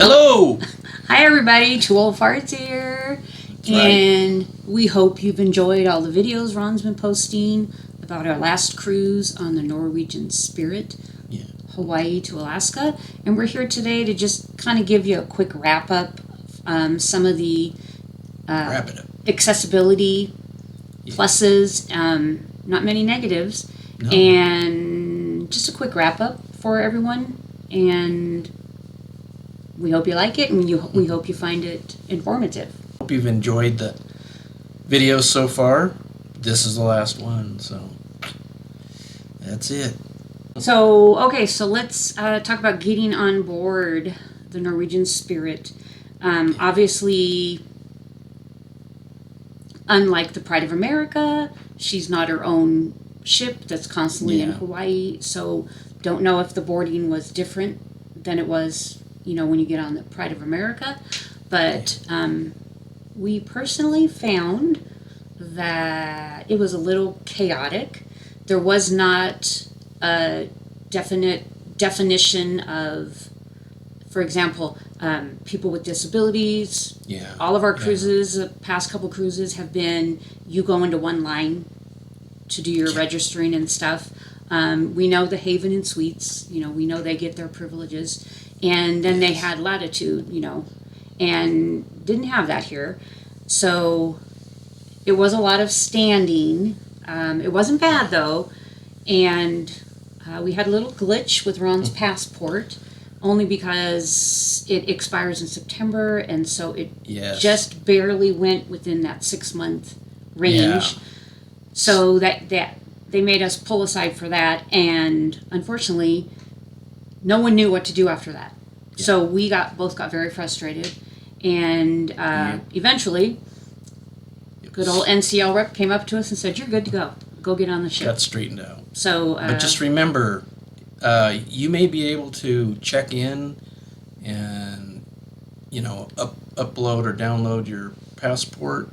Hello! Hi everybody, Two Old Farts here. That's right. And we hope you've enjoyed all the videos Ron's been posting about our last cruise on the Norwegian Spirit, Hawaii to Alaska. And we're here today to just kind of give you a quick wrap up, some of the accessibility pluses, not many negatives, and just a quick wrap up for everyone. And we hope you like it, and we hope you find it informative. Hope you've enjoyed the videos so far. This is the last one, so that's it. So let's talk about getting on board the Norwegian Spirit. Obviously, unlike the Pride of America, she's not her own ship that's constantly in Hawaii, so don't know if the boarding was different than it was, when you get on the Pride of America. But we personally found that it was a little chaotic. There was not a definite definition of, for example, people with disabilities. All of our cruises, the past couple cruises, have been you go into one line to do your registering and stuff. We know the Haven and Suites, we know they get their privileges. And then they had latitude, and didn't have that here. So it was a lot of standing. It wasn't bad, though. And we had a little glitch with Ron's passport, only because it expires in September, and so it just barely went within that 6-month range. So that they made us pull aside for that, and unfortunately, no one knew what to do after that. So we both got very frustrated, and eventually, good old NCL rep came up to us and said, "You're good to go. Go get on the ship." Got straightened out. So, but just remember, you may be able to check in and upload or download your passport.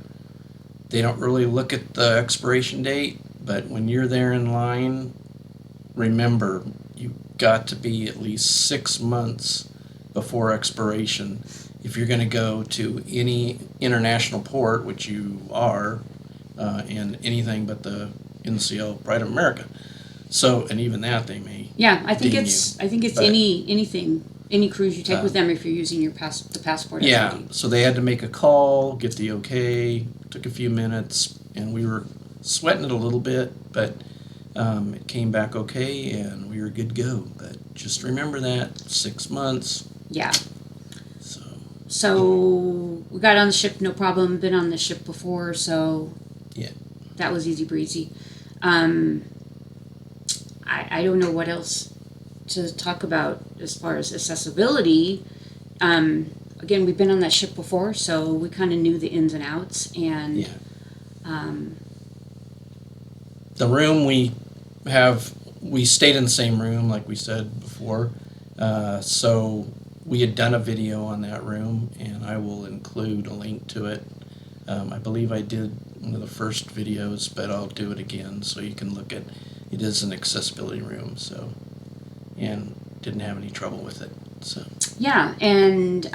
They don't really look at the expiration date, but when you're there in line, remember, you've got to be at least 6 months before expiration if you're going to go to any international port, which you are, and anything but the NCL Pride of America. So, and even that they may. Yeah, I think it's any cruise you take with them if you're using your the passport. So they had to make a call, get the okay. Took a few minutes, and we were sweating it a little bit, but it came back okay, and we were good to go. But just remember that 6 months. Yeah. So we got on the ship, no problem. Been on the ship before, so that was easy breezy. I don't know what else to talk about as far as accessibility. Again, we've been on that ship before, so we kind of knew the ins and outs. And the room we stayed in the same room, like we said before. So we had done a video on that room, and I will include a link to it. I believe I did one of the first videos, but I'll do it again so you can look at it. Is an accessibility room, so, and didn't have any trouble with it. So and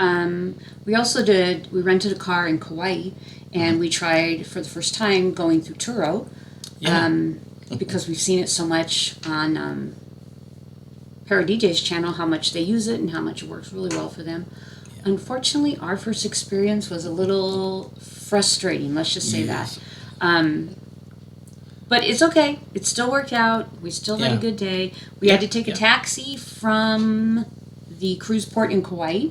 we rented a car in Kauai, and we tried for the first time going through Turo, because we've seen it so much on Para DJ's channel, how much they use it and how much it works really well for them. Unfortunately, our first experience was a little frustrating, let's just say that. But it's okay. It still worked out. We still had a good day. We had to take a taxi from the cruise port in Kauai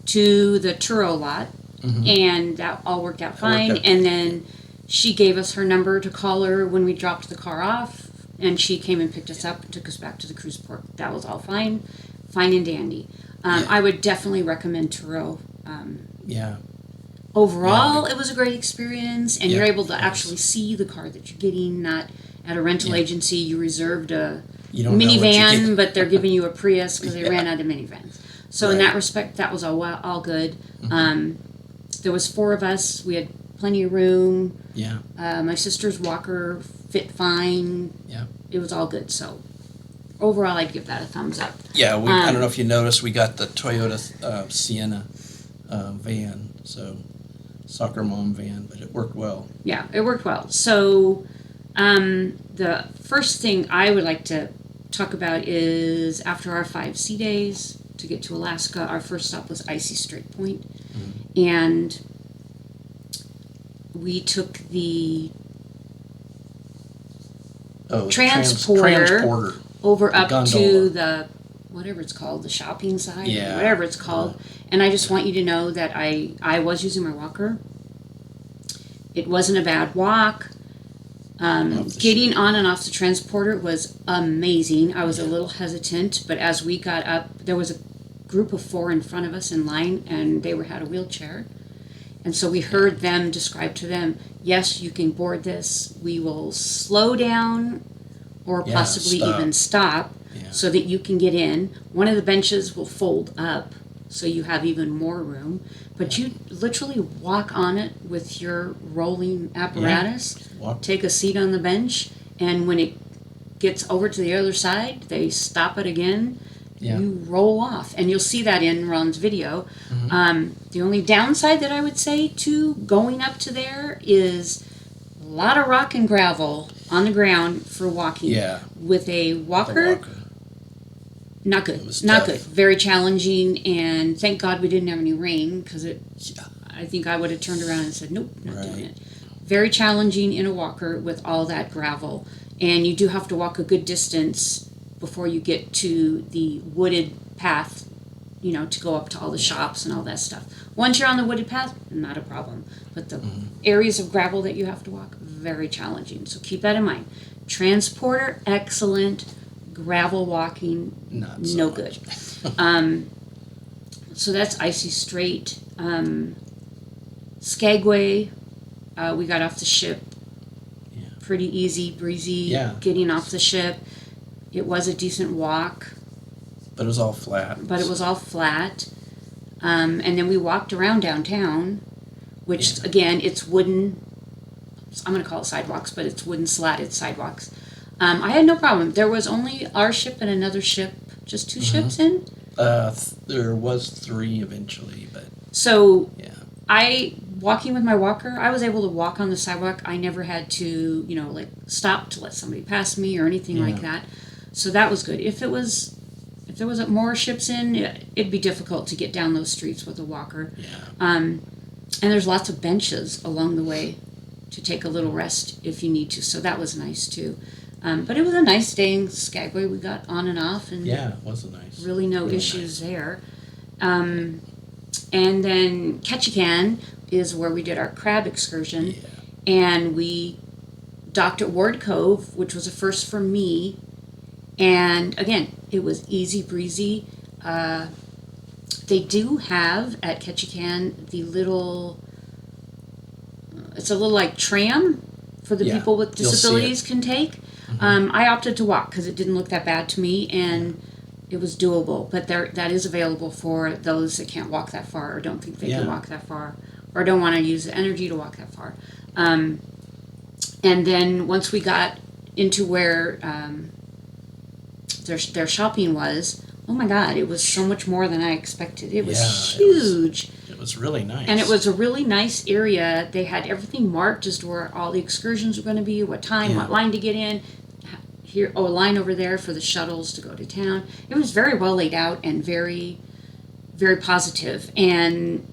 to the Turo lot, and that all worked out fine. And then she gave us her number to call her when we dropped the car off, and she came and picked us up and took us back to the cruise port. That was all fine and dandy. I would definitely recommend Turo. Overall, it was a great experience, and you're able to actually see the car that you're getting, not at a rental agency. You reserved a minivan, but they're giving you a Prius because they ran out of minivans. So in that respect, that was all good. There was 4 of us. We had plenty of room. My sister's walker fit fine. It was all good. So overall, I'd give that a thumbs up. Yeah, I don't know if you noticed, we got the Toyota Sienna van, so soccer mom van, but it worked well. Yeah, it worked well. So, the first thing I would like to talk about is after our 5 sea days to get to Alaska, our first stop was Icy Strait Point. And we took the transporter over up to the whatever it's called, the shopping side, whatever it's called. And I just want you to know that I was using my walker. It wasn't a bad walk. Getting on and off the transporter was amazing. I was a little hesitant, but as we got up, there was a group of 4 in front of us in line, and they had a wheelchair. And so we heard them describe to them, yes, you can board this. We will slow down or possibly even stop so that you can get in. One of the benches will fold up so you have even more room. But you literally walk on it with your rolling apparatus, take a seat on the bench, and when it gets over to the other side, they stop it again. You roll off, and you'll see that in Ron's video. The only downside that I would say to going up to there is a lot of rock and gravel on the ground for walking. With a walker, not good. Not good. Very challenging, and thank God we didn't have any rain, because I think I would have turned around and said, nope, not doing it. Very challenging in a walker with all that gravel, and you do have to walk a good distance before you get to the wooded path, to go up to all the shops and all that stuff. Once you're on the wooded path, not a problem. But the areas of gravel that you have to walk, very challenging. So keep that in mind. Transporter, excellent. Gravel walking, no good. So that's Icy Strait. Skagway, we got off the ship. Pretty easy, breezy, getting off the ship. It was a decent walk. But it was all flat. And then we walked around downtown, which, again, it's wooden. I'm going to call it sidewalks, but it's wooden slatted sidewalks. I had no problem. There was only our ship and another ship, just 2 ships in. There was 3 eventually, but... So, walking with my walker, I was able to walk on the sidewalk. I never had to, stop to let somebody pass me or anything like that. So that was good. If there was more ships in, it'd be difficult to get down those streets with a walker. And there's lots of benches along the way to take a little rest if you need to. So that was nice too. But it was a nice day in Skagway. We got on and off, and it was nice. Really no issues there. And then Ketchikan is where we did our crab excursion, and we docked at Ward Cove, which was a first for me. And again, it was easy breezy. They do have at Ketchikan the little, it's a little like tram for the people with disabilities can take. I opted to walk because it didn't look that bad to me, and it was doable. But that is available for those that can't walk that far, or don't think they can walk that far, or don't want to use the energy to walk that far. And then once we got into where their shopping was, oh my God, it was so much more than I expected. It was huge. It was really nice. And it was a really nice area. They had everything marked as to where all the excursions were going to be, what time, what line to get in. Here, a line over there for the shuttles to go to town. It was very well laid out and very, very positive. And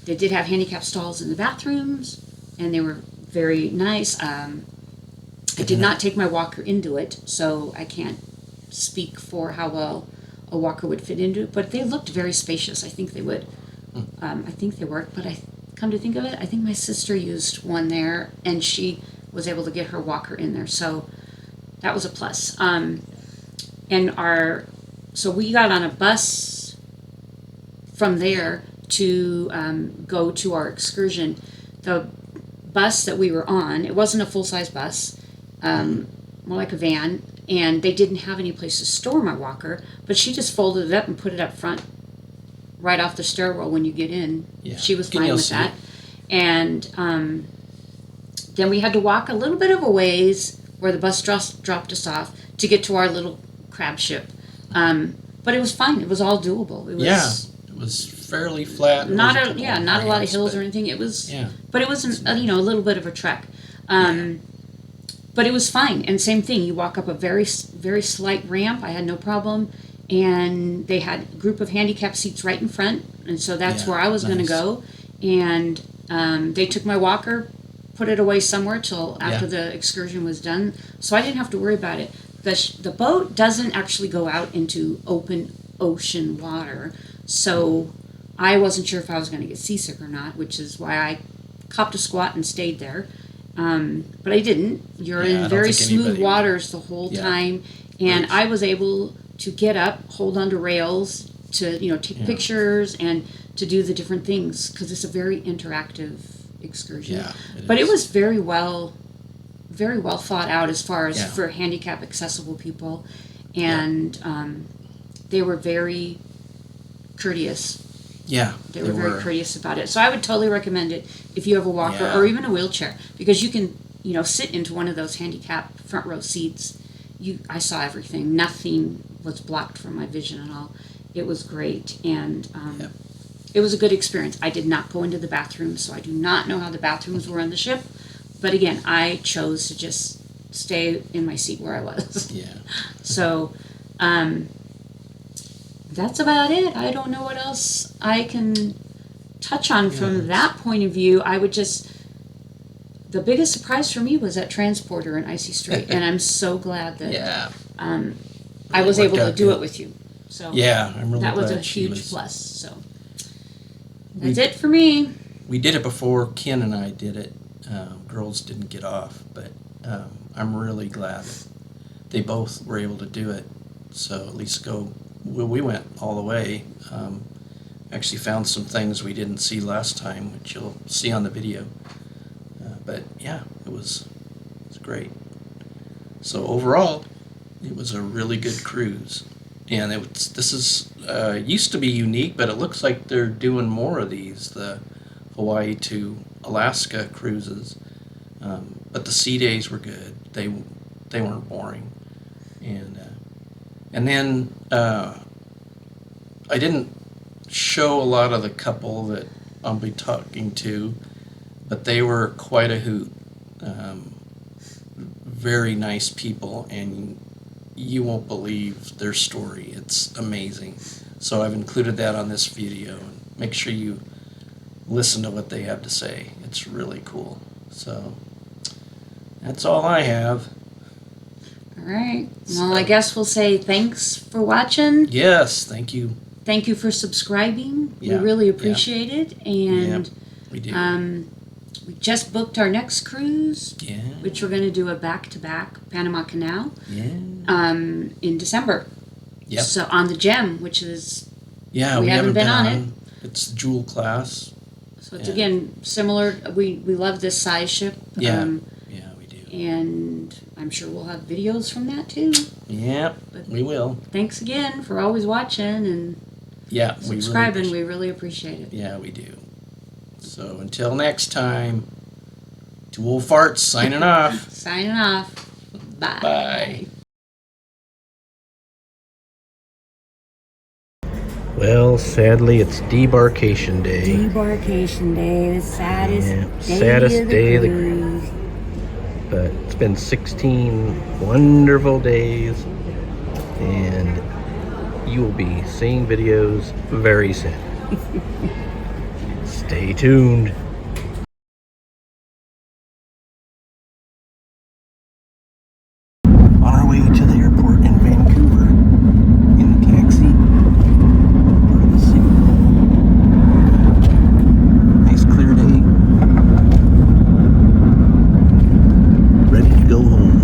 they did have handicap stalls in the bathrooms, and they were very nice. I did not take my walker into it, so I can't speak for how well a walker would fit into it, but they looked very spacious. I think they would. I think they worked, but come to think of it, I think my sister used one there, and she was able to get her walker in there, so that was a plus. So we got on a bus from there to go to our excursion. The bus that we were on, it wasn't a full-size bus, more like a van, and they didn't have any place to store my walker, but she just folded it up and put it up front right off the stairwell when you get in. She was fine with that. And then we had to walk a little bit of a ways where the bus dropped us off to get to our little crab ship. But it was fine. It was all doable. It was It was fairly flat. not There was a couple not a lot of ramps, hills but or anything. It was, yeah, but it was a little bit of a trek. But it was fine. And same thing. You walk up a very slight ramp. I had no problem. And they had a group of handicap seats right in front, and so that's where I was going to go. And they took my walker, put it away somewhere till after the excursion was done, so I didn't have to worry about it. The boat doesn't actually go out into open ocean water, so I wasn't sure if I was going to get seasick or not, which is why I copped a squat and stayed there. But I didn't. You're in very smooth waters the whole time, and I was able to get up, hold onto rails, to take pictures and to do the different things, because it's a very interactive excursion. Yeah, it was very well thought out as far as for handicap accessible people, and they were very courteous. Yeah, they were very courteous about it. So I would totally recommend it if you have a walker or even a wheelchair, because you can sit into one of those handicap front row seats. I saw everything. Nothing was blocked from my vision at all. It was great, and it was a good experience. I did not go into the bathroom, so I do not know how the bathrooms were on the ship. But again, I chose to just stay in my seat where I was. Yeah. So that's about it. I don't know what else I can touch on from that point of view. I would just... The biggest surprise for me was that transporter in Icy Strait, and I'm so glad that I was able to do it with you. So I'm really that was glad a huge plus. So that's it for me. We did it before Ken and I did it. Girls didn't get off, but I'm really glad they both were able to do it. So at least we went all the way. Actually found some things we didn't see last time, which you'll see on the video. But yeah, it was great. So overall, it was a really good cruise, and this is used to be unique, but it looks like they're doing more of these, the Hawaii to Alaska cruises. But the sea days were good. They weren't boring, and then I didn't show a lot of the couple that I'll be talking to. But they were quite a hoot. Very nice people, and you won't believe their story. It's amazing. So I've included that on this video, and make sure you listen to what they have to say. It's really cool. So that's all I have. All right. Well, I guess we'll say thanks for watching. Yes, thank you. Thank you for subscribing. We really appreciate it. And we do. We just booked our next cruise, which we're going to do a back-to-back Panama Canal in December. Yep. So on the Gem, which is we haven't been on it. It's Jewel class. So it's again similar. We love this size ship. We do. And I'm sure we'll have videos from that too. Yep, we will. Thanks again for always watching and subscribing. We really appreciate it. Yeah, we do. So until next time, Two Old Farts signing off. Signing off. Bye. Bye. Well, sadly, it's debarkation day. Debarkation day, the saddest day of the cruise. But it's been 16 wonderful days, and you will be seeing videos very soon. Stay tuned. On our way to the airport in Vancouver in the taxi. Part of the city. Nice clear day. Ready to go home.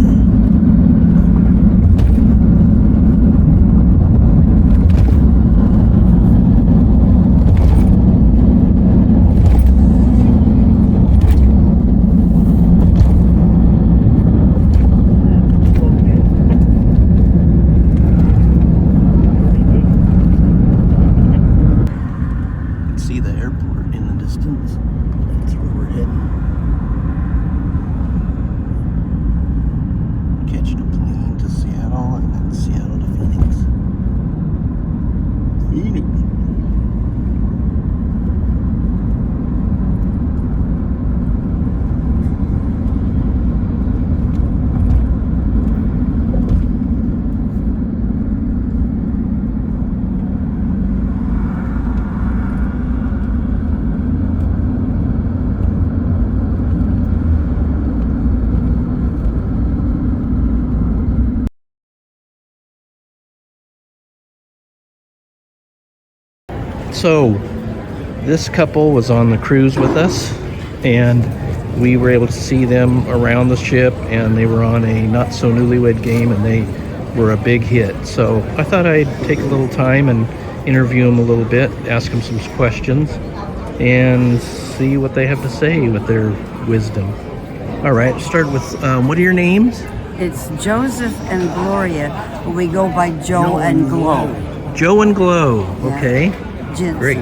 So this couple was on the cruise with us, and we were able to see them around the ship, and they were on a Not So Newlywed game, and they were a big hit. So I thought I'd take a little time and interview them a little bit, ask them some questions, and see what they have to say with their wisdom. All right, start with what are your names? It's Joseph and Gloria. We go by Joe and Glow. Joe and Glow. Yeah. Okay, Jensen. great.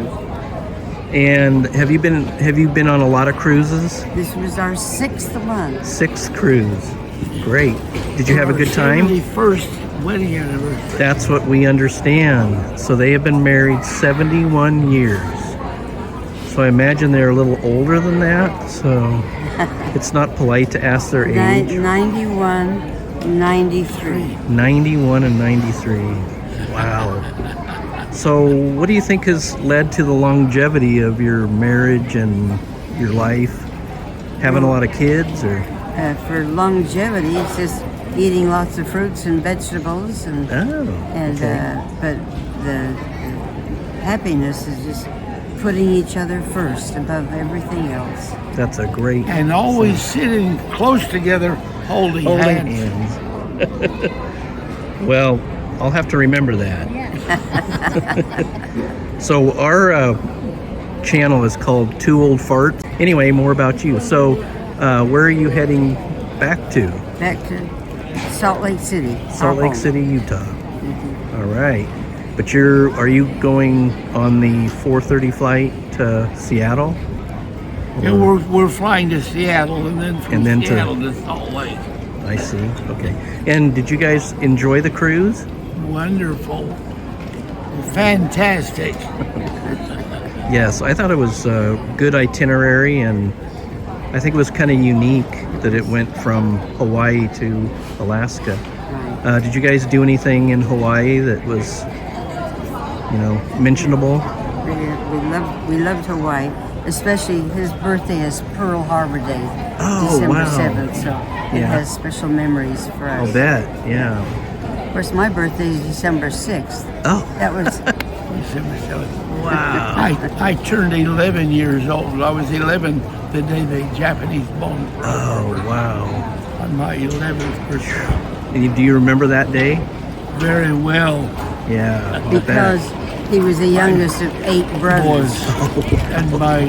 And have you been on a lot of cruises? This was our 6th one. 6th cruise. Great. Did you have a good time? 71st wedding anniversary. That's what we understand. So they have been married 71 years. So I imagine they're a little older than that. So it's not polite to ask their age. 91, 93. 91 and 93. Wow. So what do you think has led to the longevity of your marriage and your life? Having a lot of kids, or? For longevity, it's just eating lots of fruits and vegetables, and okay. but the happiness is just putting each other first above everything else. That's a great. And always sitting close together, holding hands. Well, I'll have to remember that. So our channel is called Two Old Farts. Anyway, more about you. So where are you heading back to? Back to Salt Lake City. Salt Lake City, Utah. All right. But are you going on the 4:30 flight to Seattle? And we're flying to Seattle, and then from Seattle to Salt Lake. I see. Okay. And did you guys enjoy the cruise? Wonderful. Fantastic. Yes, I thought it was a good itinerary, and I think it was kind of unique that it went from Hawaii to Alaska. Did you guys do anything in Hawaii that was, mentionable? We loved Hawaii, especially his birthday is Pearl Harbor Day, Oh, December wow. 7th, so it has special memories for us. I'll bet, yeah. Of course, my birthday is December 6th. Oh, That was December 7th. wow. I turned 11 years old. I was 11 the day the Japanese bombed Pearl Oh, Harbor wow. on my 11th birthday. Do you remember that day? Very well. Yeah, I'll because he was the youngest of 8 brothers. And my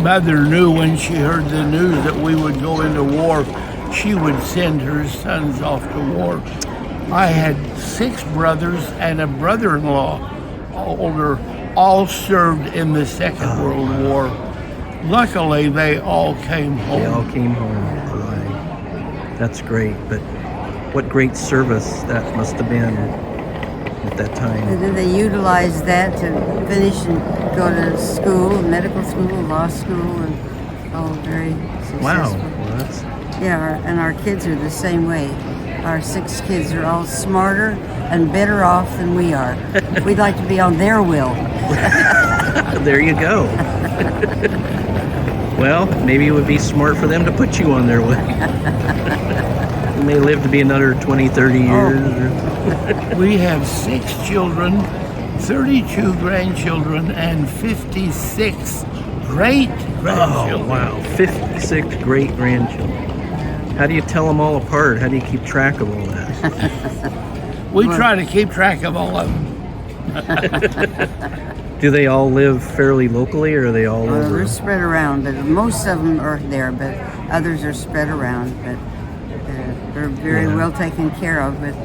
mother knew when she heard the news that we would go into war, she would send her sons off to war. I had 6 brothers and a brother-in-law, older, all served in the Second World War. Luckily, they all came home. They all came home. Right. That's great, but what great service that must have been at that time. And then they utilized that to finish and go to school, medical school, law school, and all very successful. Wow. Well, that's Yeah, and our kids are the same way. Our 6 kids are all smarter and better off than we are. We'd like to be on their will. there you go. Well, maybe it would be smart for them to put you on their way. You may live to be another 20, 30 years. We have 6 children, 32 grandchildren, and 56 great-grandchildren. Oh, wow. 56 great grandchildren. How do you tell them all apart? How do you keep track of all that? We try to keep track of all of them. Do they all live fairly locally, or are they all over? We're spread around, but most of them are there, but others are spread around. But they're very well taken care of. But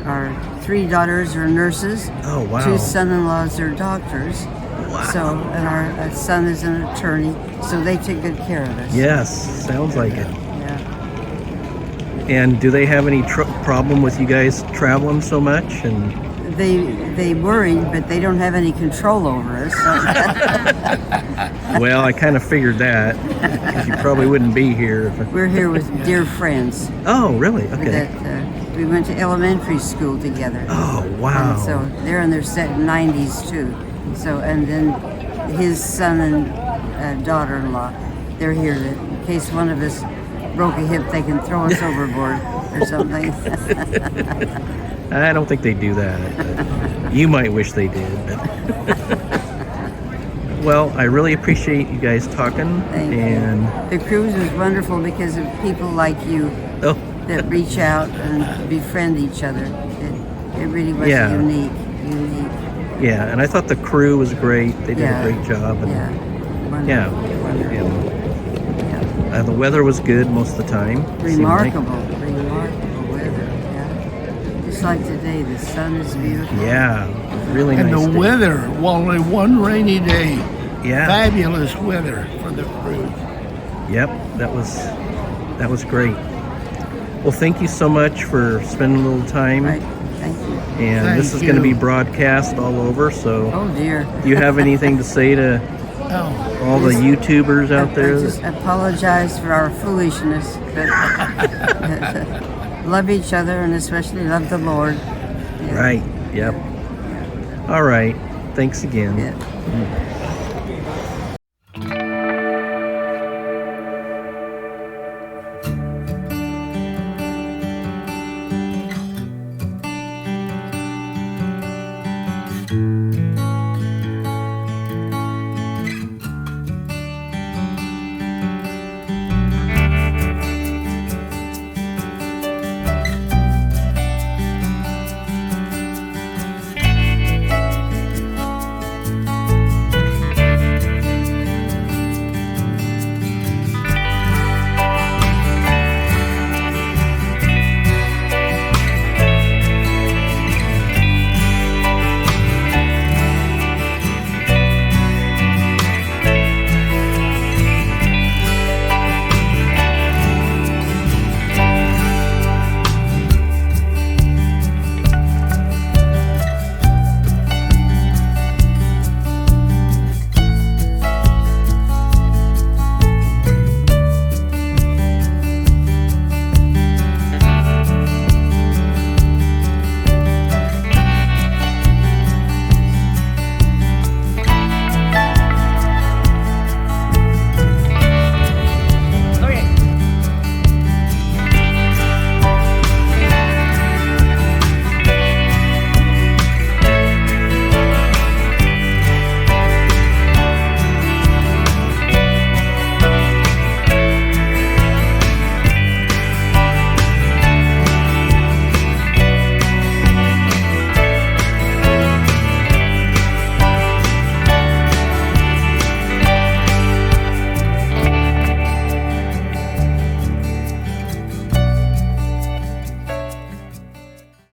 our 3 daughters are nurses. Oh, wow. 2 son-in-laws are doctors. Wow. So, and our son is an attorney, so they take good care of us. Yes, sounds like it. Yeah. And do they have any problem with you guys traveling so much? And They worry, but they don't have any control over us. So. well, I kind of figured that, 'cause you probably wouldn't be here. We're here with dear friends Oh, really? Okay. that we went to elementary school together. Oh, wow. And so they're in their 90s too. So, and then his son and daughter-in-law, they're here to, in case one of us broke a hip, they can throw us overboard or something. I don't think they do that. But you might wish they did. But Well, I really appreciate you guys talking. Thank and you. The cruise was wonderful because of people like you oh, that reach out and befriend each other. It really was Yeah. unique. yeah, and I thought the crew was great. They did Yeah. a great job. And, Yeah. Wonderful. Yeah. Wonderful. and, Yeah. the weather was good most of the time. Seemed like- Remarkable weather. Yeah. Just like today, the sun is beautiful. yeah, really And nice the day. weather, well, only one rainy day. Yeah. Fabulous weather for the cruise. Yep, that was great. Well, thank you so much for spending a little time. Right. Thank you. And Thank this is going to be you. broadcast all over. So, Oh dear. do you have anything to say to Oh, all the YouTubers out I there? just apologize for our foolishness, but love each other and especially love the Lord. Yeah. Right. Yep. All right. Thanks again. Yeah.